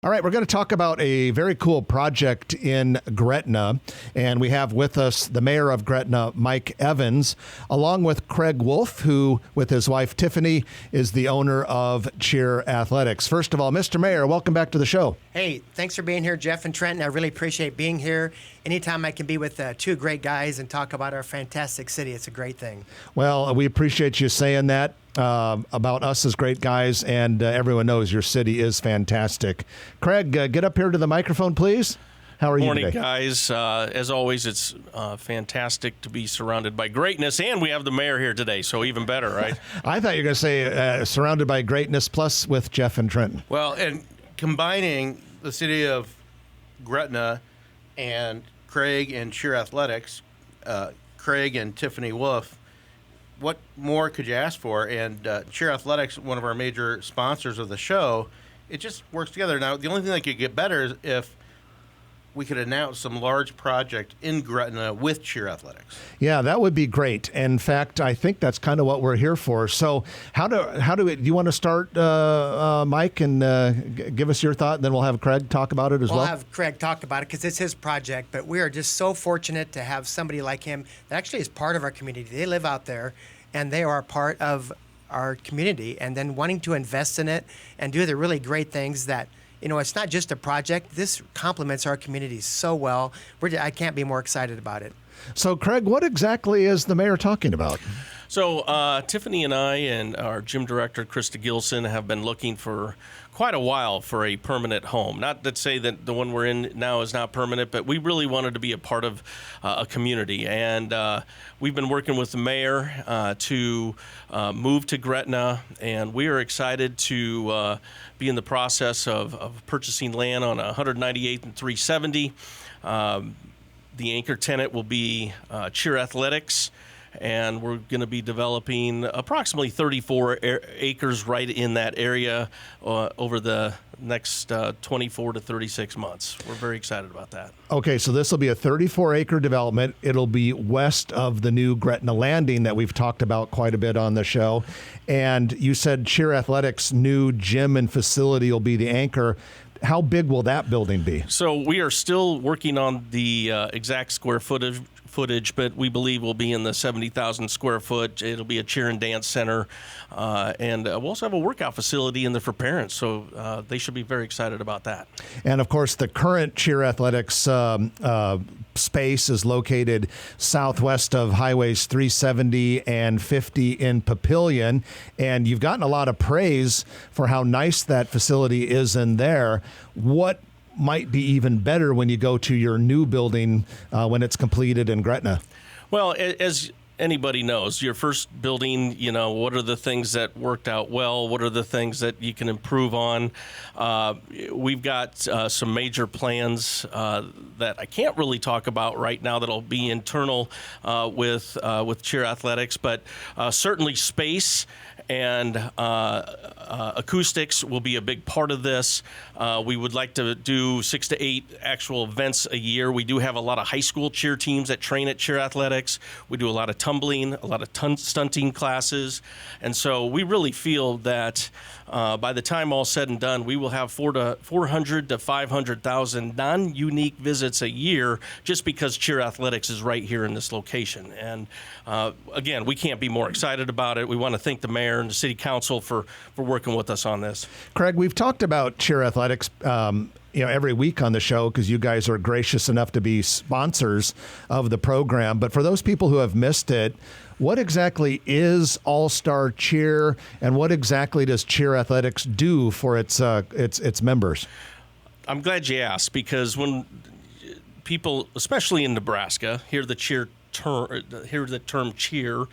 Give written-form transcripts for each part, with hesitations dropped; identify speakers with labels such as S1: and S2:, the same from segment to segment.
S1: All right, we're going to talk about a very cool project in Gretna, and we have with us the mayor of Gretna, Mike Evans, along with Craig Wolf, who, with his wife Tiffany, is the owner of Cheer Athletics. First of all, Mr. Mayor, welcome back to the show.
S2: Hey, thanks for being here, Jeff and Trenton. I really appreciate being here. Anytime I can be with two great guys and talk about our fantastic city, it's a great thing.
S1: Well, we appreciate you saying that. About us as great guys, and everyone knows your city is fantastic. Craig, get up here to the microphone, please. How are you today?
S3: Morning, guys. As always, it's fantastic to be surrounded by greatness, and we have the mayor here today, so even better, right?
S1: I thought you were going to say surrounded by greatness plus with Jeff and Trenton.
S4: Well, and combining the city of Gretna and Craig and Cheer Athletics, Craig and Tiffany Wolf, what more could you ask for? And Cheer Athletics, one of our major sponsors of the show, it just works together. Now, the only thing that could get better is if we could announce some large project in Gretna with Cheer Athletics.
S1: Yeah, that would be great. In fact, I think that's kind of what we're here for. So do you want to start, Mike, and give us your thought, and then we'll have Craig talk about it as well?
S2: We'll have Craig talk about it because it's his project, but we are just so fortunate to have somebody like him that actually is part of our community. They live out there, and they are part of our community, and then wanting to invest in it and do the really great things that, you know, it's not just a project. This complements our community so well. I can't be more excited about it.
S1: So, Craig, what exactly is the mayor talking about?
S3: So Tiffany and I and our gym director, Krista Gilson, have been looking for quite a while for a permanent home. Not to say that the one we're in now is not permanent, but we really wanted to be a part of a community. And we've been working with the mayor to move to Gretna, and we are excited to be in the process of purchasing land on 198th and 370. The anchor tenant will be Cheer Athletics, and we're going to be developing approximately 34 acres right in that area over the next 24 to 36 months. We're very excited about that.
S1: Okay, so this will be a 34-acre development. It'll be west of the new Gretna Landing that we've talked about quite a bit on the show. And you said Cheer Athletics' new gym and facility will be the anchor. How big will that building be?
S3: So we are still working on the exact square footage, but we believe we'll be in the 70,000 square foot. It'll be a cheer and dance center, and we'll also have a workout facility in there for parents, so they should be very excited about that.
S1: And of course, the current Cheer Athletics space is located southwest of highways 370 and 50 in Papillion, and you've gotten a lot of praise for how nice that facility is in there. What might be even better when you go to your new building when it's completed in Gretna?
S3: Well, as anybody knows, your first building, you know, what are the things that worked out well? What are the things that you can improve on? We've got some major plans that I can't really talk about right now that'll be internal with Cheer Athletics, but certainly space and acoustics will be a big part of this. We would like to do 6 to 8 actual events a year. We do have a lot of high school cheer teams that train at Cheer Athletics. We do a lot of tumbling, a lot of stunting classes. And so we really feel that by the time all said and done, we will have 400 to 500,000 non-unique visits a year just because Cheer Athletics is right here in this location. And again, we can't be more excited about it. We want to thank the mayor and the city council for working with us on this.
S1: Craig, we've talked about Cheer Athletics every week on the show because you guys are gracious enough to be sponsors of the program. But for those people who have missed it, what exactly is All-Star Cheer, and what exactly does Cheer Athletics do for its members? I'm
S3: glad you asked, because when people, especially in Nebraska, hear the term cheer,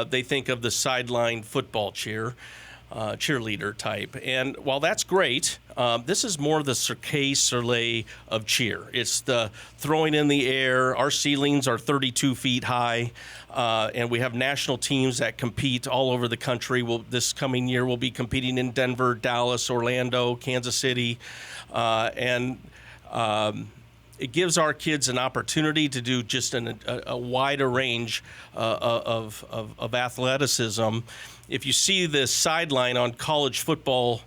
S3: they think of the sideline football cheerleader type. And while that's great, this is more the Cirque Soleil of cheer. It's the throwing in the air. Our ceilings are 32 feet high, and we have national teams that compete all over the country. This coming year, we'll be competing in Denver, Dallas, Orlando, Kansas City, and it gives our kids an opportunity to do just a wider range of athleticism. If you see this sideline on college football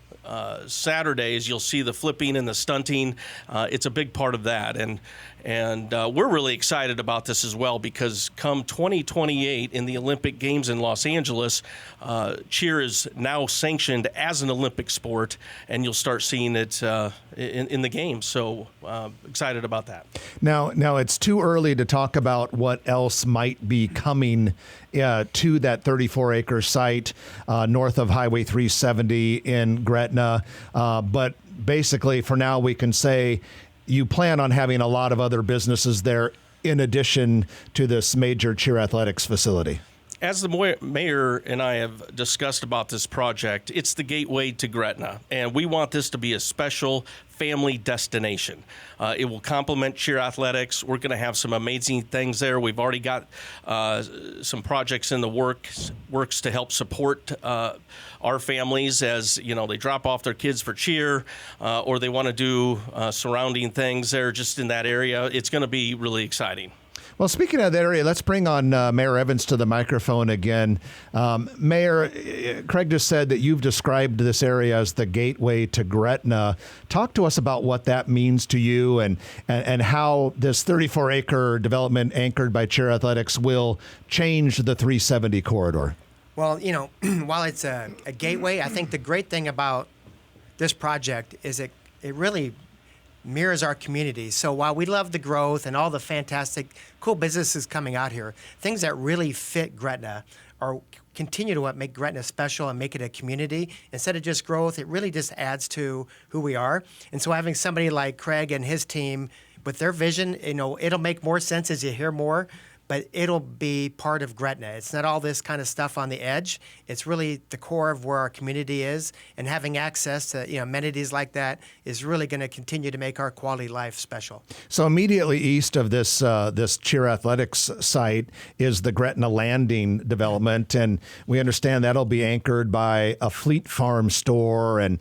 S3: Saturdays, you'll see the flipping and the stunting. It's a big part of that, and we're really excited about this as well, because come 2028 in the Olympic Games in Los Angeles, cheer is now sanctioned as an Olympic sport, and you'll start seeing it in the games. So excited about that.
S1: Now it's too early to talk about what else might be coming to that 34-acre site north of Highway 370 in Gretna. But basically, for now, we can say you plan on having a lot of other businesses there in addition to this major cheer athletics facility.
S3: As the mayor and I have discussed about this project, it's the gateway to Gretna, and we want this to be a special family destination. It will complement cheer athletics. We're going to have some amazing things there. We've already got some projects in the works to help support our families as they drop off their kids for cheer, or they want to do surrounding things there just in that area. It's going to be really exciting.
S1: Well, speaking of that area, let's bring on Mayor Evans to the microphone again. Mayor, Craig just said that you've described this area as the gateway to Gretna. Talk to us about what that means to you and how this 34-acre development anchored by cheer athletics will change the 370 corridor.
S2: Well, while it's a gateway, I think the great thing about this project is it really mirrors our community. So while we love the growth and all the fantastic, cool businesses coming out here, things that really fit Gretna or continue to make Gretna special and make it a community, instead of just growth, it really just adds to who we are. And so having somebody like Craig and his team with their vision, it'll make more sense as you hear more, but it'll be part of Gretna. It's not all this kind of stuff on the edge. It's really the core of where our community is, and having access to amenities like that is really going to continue to make our quality life special.
S1: So immediately east of this cheer athletics site is the Gretna Landing development, and we understand that'll be anchored by a Fleet Farm store and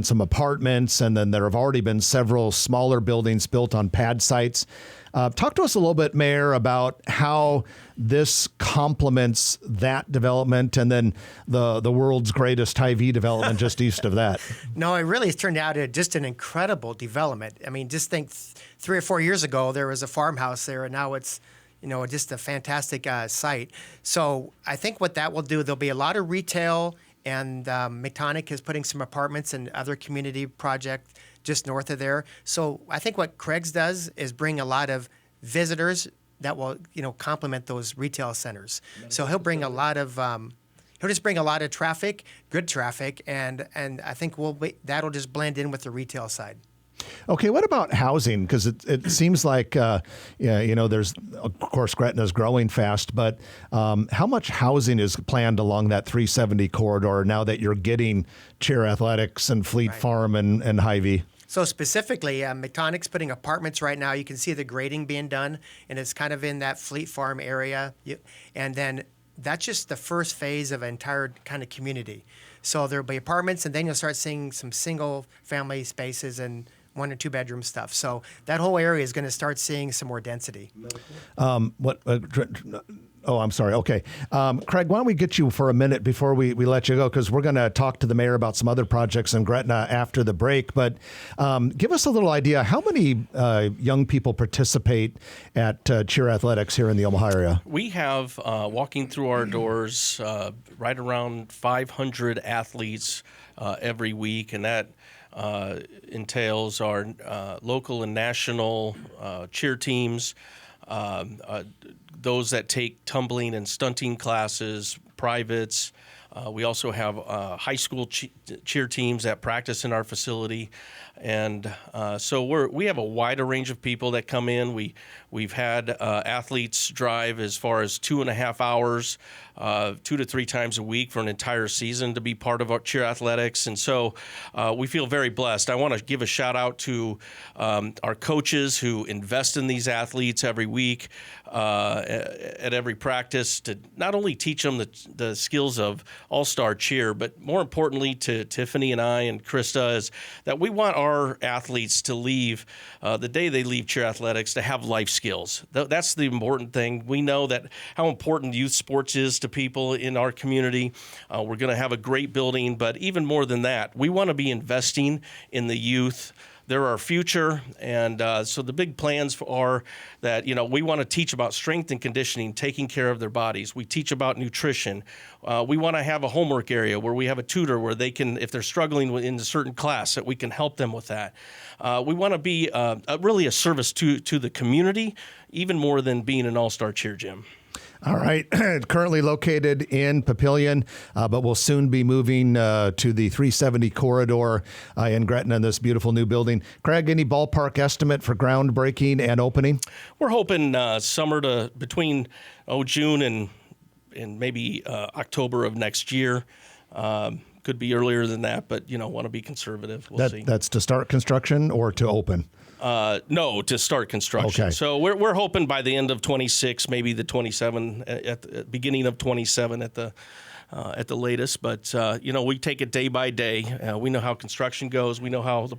S1: some apartments, and then there have already been several smaller buildings built on pad sites. Talk to us a little bit, Mayor, about how this complements that development and then the world's greatest Hy-Vee development just east of that.
S2: No, it really has turned out just an incredible development. I mean, just think 3 or 4 years ago, there was a farmhouse there, and now it's just a fantastic site. So I think what that will do, there'll be a lot of retail, and Metonic is putting some apartments and other community projects just north of there. So I think what Craig's does is bring a lot of visitors that will, complement those retail centers. So he'll bring a lot of, he'll just bring a lot of traffic, good traffic, and I think that'll just blend in with the retail side.
S1: Okay, what about housing? Because it seems like, there's, of course, Gretna's growing fast, but how much housing is planned along that 370 corridor now that you're getting cheer athletics and Fleet Farm and Hy-Vee?
S2: So specifically, Metonic's putting apartments right now. You can see the grading being done, and it's kind of in that Fleet Farm area. And then that's just the first phase of an entire kind of community. So there'll be apartments, and then you'll start seeing some single-family spaces and 1 or 2 bedroom stuff. So that whole area is going to start seeing some more density. I'm sorry. Okay. Craig, why don't we get you for a minute before we let you go, because we're going to talk to the mayor about some other projects in Gretna after the break. But give us a little idea, how many young people participate at cheer athletics here in the Omaha area?
S3: We have, walking through our doors, right around 500 athletes every week, and that entails our local and national cheer teams, those that take tumbling and stunting classes, privates. We also have high school cheer teams that practice in our facility. And so we have a wider range of people that come in. We've had athletes drive as far as 2.5 hours, 2 to 3 times a week for an entire season to be part of our cheer athletics. And so we feel very blessed. I want to give a shout out to our coaches who invest in these athletes every week at every practice to not only teach them the skills of all-star cheer. But more importantly to Tiffany and I and Krista is that we want our athletes to leave the day they leave cheer athletics to have life skills. That's the important thing. We know that how important youth sports is to people in our community. We're going to have a great building, but even more than that, we want to be investing in the youth. They're our future, and so the big plans are that, we want to teach about strength and conditioning, taking care of their bodies. We teach about nutrition. We want to have a homework area where we have a tutor where they can, if they're struggling in a certain class, that we can help them with that. We want to be really a service to the community, even more than being an all-star cheer gym.
S1: All right. Currently located in Papillion, but will soon be moving to the 370 corridor in Gretna in this beautiful new building. Craig, any ballpark estimate for groundbreaking and opening?
S3: We're hoping summer to between June and maybe October of next year. Could be earlier than that, but want to be conservative. We'll see.
S1: That's to start construction or to open?
S3: No, to start construction.
S1: Okay.
S3: So we're hoping by the end of 26, maybe the 27 at the beginning of 27 at the latest. But we take it day by day. We know how construction goes. We know how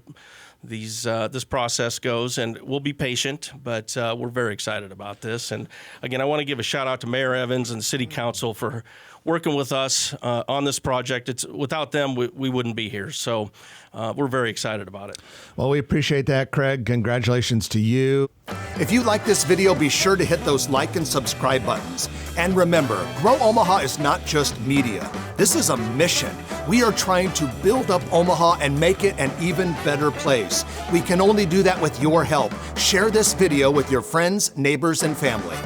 S3: this process goes, and we'll be patient. But we're very excited about this. And again, I want to give a shout out to Mayor Evans and the City Council for working with us on this project. Without them, we wouldn't be here. So we're very excited about it.
S1: Well, we appreciate that, Craig. Congratulations to you. If you like this video, be sure to hit those like and subscribe buttons. And remember, Grow Omaha is not just media. This is a mission. We are trying to build up Omaha and make it an even better place. We can only do that with your help. Share this video with your friends, neighbors, and family.